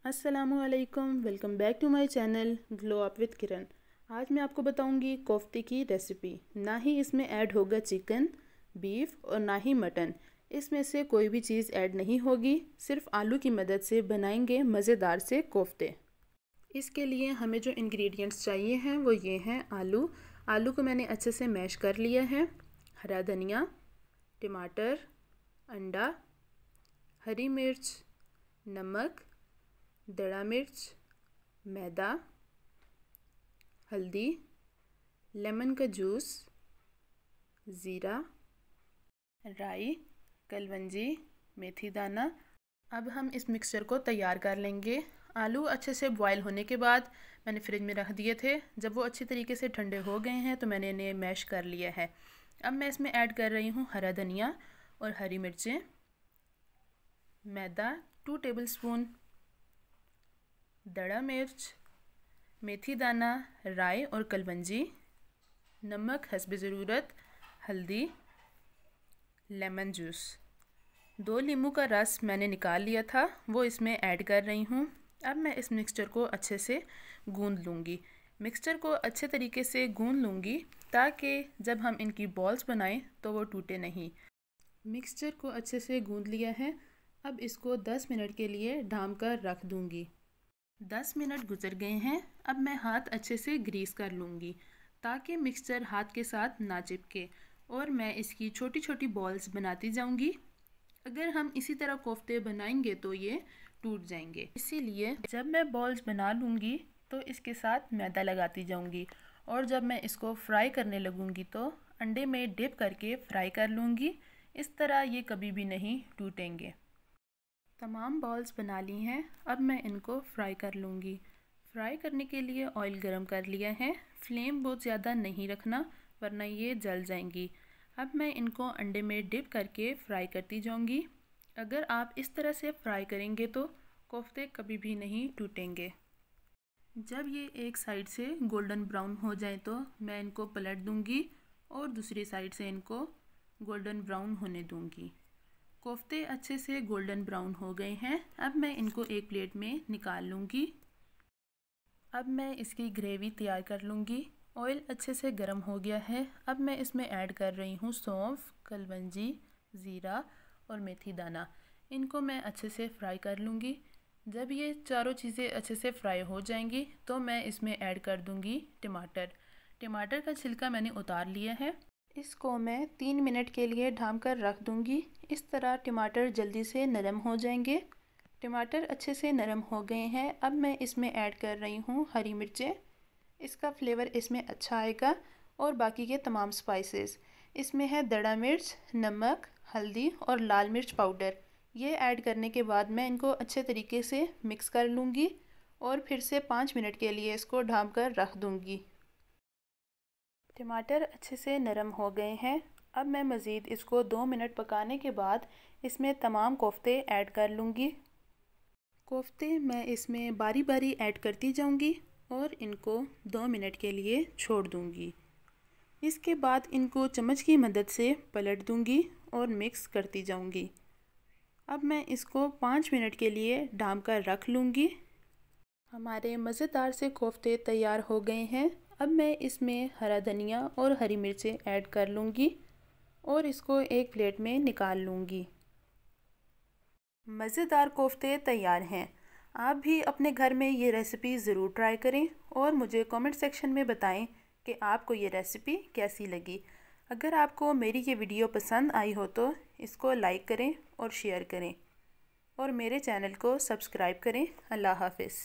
अस्सलामुअलैकुम, welcome back to my channel glow up with Kiran. आज मैं आपको बताऊंगी कोफ्ते की रेसिपी। ना ही इसमें ऐड होगा चिकन, बीफ और ना ही मटन। इसमें से कोई भी चीज़ ऐड नहीं होगी। सिर्फ आलू की मदद से बनाएंगे मज़ेदार से कोफ्ते। इसके लिए हमें जो इंग्रेडिएंट्स चाहिए हैं वो ये हैं। आलू को मैंने अच्छे से मैश कर लिया है। हरा धनिया, टमाटर, अंडा, हरी मिर्च, नमक, दड़ा मिर्च, मैदा, हल्दी, लेमन का जूस, ज़ीरा, राई, कलवंजी, मेथी दाना। अब हम इस मिक्सचर को तैयार कर लेंगे। आलू अच्छे से बॉयल होने के बाद मैंने फ्रिज में रख दिए थे। जब वो अच्छी तरीके से ठंडे हो गए हैं तो मैंने इन्हें मैश कर लिया है। अब मैं इसमें ऐड कर रही हूँ हरा धनिया और हरी मिर्चें, मैदा 2 टेबलस्पून, दड़ा मिर्च, मेथी दाना, राई और कलवंजी, नमक हस्ब ज़रूरत, हल्दी, लेमन जूस। 2 नींबू का रस मैंने निकाल लिया था, वो इसमें ऐड कर रही हूँ। अब मैं इस मिक्सचर को अच्छे से गूंद लूँगी। मिक्सचर को अच्छे तरीके से गूंद लूँगी ताकि जब हम इनकी बॉल्स बनाएं तो वो टूटे नहीं। मिक्सचर को अच्छे से गूंद लिया है। अब इसको 10 मिनट के लिए ढाँप कर रख दूँगी। 10 मिनट गुजर गए हैं। अब मैं हाथ अच्छे से ग्रीस कर लूँगी ताकि मिक्सचर हाथ के साथ ना चिपके और मैं इसकी छोटी छोटी बॉल्स बनाती जाऊँगी। अगर हम इसी तरह कोफ्ते बनाएंगे तो ये टूट जाएंगे, इसीलिए जब मैं बॉल्स बना लूँगी तो इसके साथ मैदा लगाती जाऊँगी और जब मैं इसको फ्राई करने लगूँगी तो अंडे में डिप करके फ्राई कर लूँगी। इस तरह ये कभी भी नहीं टूटेंगे। तमाम बॉल्स बना ली हैं। अब मैं इनको फ्राई कर लूँगी। फ्राई करने के लिए ऑयल गरम कर लिया है। फ्लेम बहुत ज़्यादा नहीं रखना वरना ये जल जाएंगी। अब मैं इनको अंडे में डिप करके फ्राई करती जाऊँगी। अगर आप इस तरह से फ्राई करेंगे तो कोफ्ते कभी भी नहीं टूटेंगे। जब ये एक साइड से गोल्डन ब्राउन हो जाए तो मैं इनको पलट दूँगी और दूसरी साइड से इनको गोल्डन ब्राउन होने दूँगी। कोफ्ते अच्छे से गोल्डन ब्राउन हो गए हैं। अब मैं इनको एक प्लेट में निकाल लूँगी। अब मैं इसकी ग्रेवी तैयार कर लूँगी। ऑयल अच्छे से गर्म हो गया है। अब मैं इसमें ऐड कर रही हूँ सौंफ, कलवंजी, ज़ीरा और मेथी दाना। इनको मैं अच्छे से फ्राई कर लूँगी। जब ये चारों चीज़ें अच्छे से फ्राई हो जाएंगी तो मैं इसमें ऐड कर दूँगी टमाटर का छिलका मैंने उतार लिया है। इसको मैं 3 मिनट के लिए ढाँप कर रख दूँगी। इस तरह टमाटर जल्दी से नरम हो जाएंगे। टमाटर अच्छे से नरम हो गए हैं। अब मैं इसमें ऐड कर रही हूँ हरी मिर्चें। इसका फ्लेवर इसमें अच्छा आएगा और बाकी के तमाम स्पाइसेस। इसमें है दड़ा मिर्च, नमक, हल्दी और लाल मिर्च पाउडर। ये ऐड करने के बाद मैं इनको अच्छे तरीके से मिक्स कर लूँगी और फिर से 5 मिनट के लिए इसको ढाँप कर रख दूँगी। टमाटर अच्छे से नरम हो गए हैं। अब मैं मज़ीद इसको 2 मिनट पकाने के बाद इसमें तमाम कोफ्ते ऐड कर लूँगी। कोफ्ते मैं इसमें बारी बारी ऐड करती जाऊँगी और इनको 2 मिनट के लिए छोड़ दूँगी। इसके बाद इनको चम्मच की मदद से पलट दूँगी और मिक्स करती जाऊँगी। अब मैं इसको 5 मिनट के लिए ढाँप कर रख लूँगी। हमारे मज़ेदार से कोफ्ते तैयार हो गए हैं। अब मैं इसमें हरा धनिया और हरी मिर्चें ऐड कर लूँगी और इसको एक प्लेट में निकाल लूँगी। मज़ेदार कोफ्ते तैयार हैं। आप भी अपने घर में ये रेसिपी ज़रूर ट्राई करें और मुझे कमेंट सेक्शन में बताएं कि आपको ये रेसिपी कैसी लगी। अगर आपको मेरी ये वीडियो पसंद आई हो तो इसको लाइक करें और शेयर करें और मेरे चैनल को सब्सक्राइब करें। अल्लाह हाफ़िज़।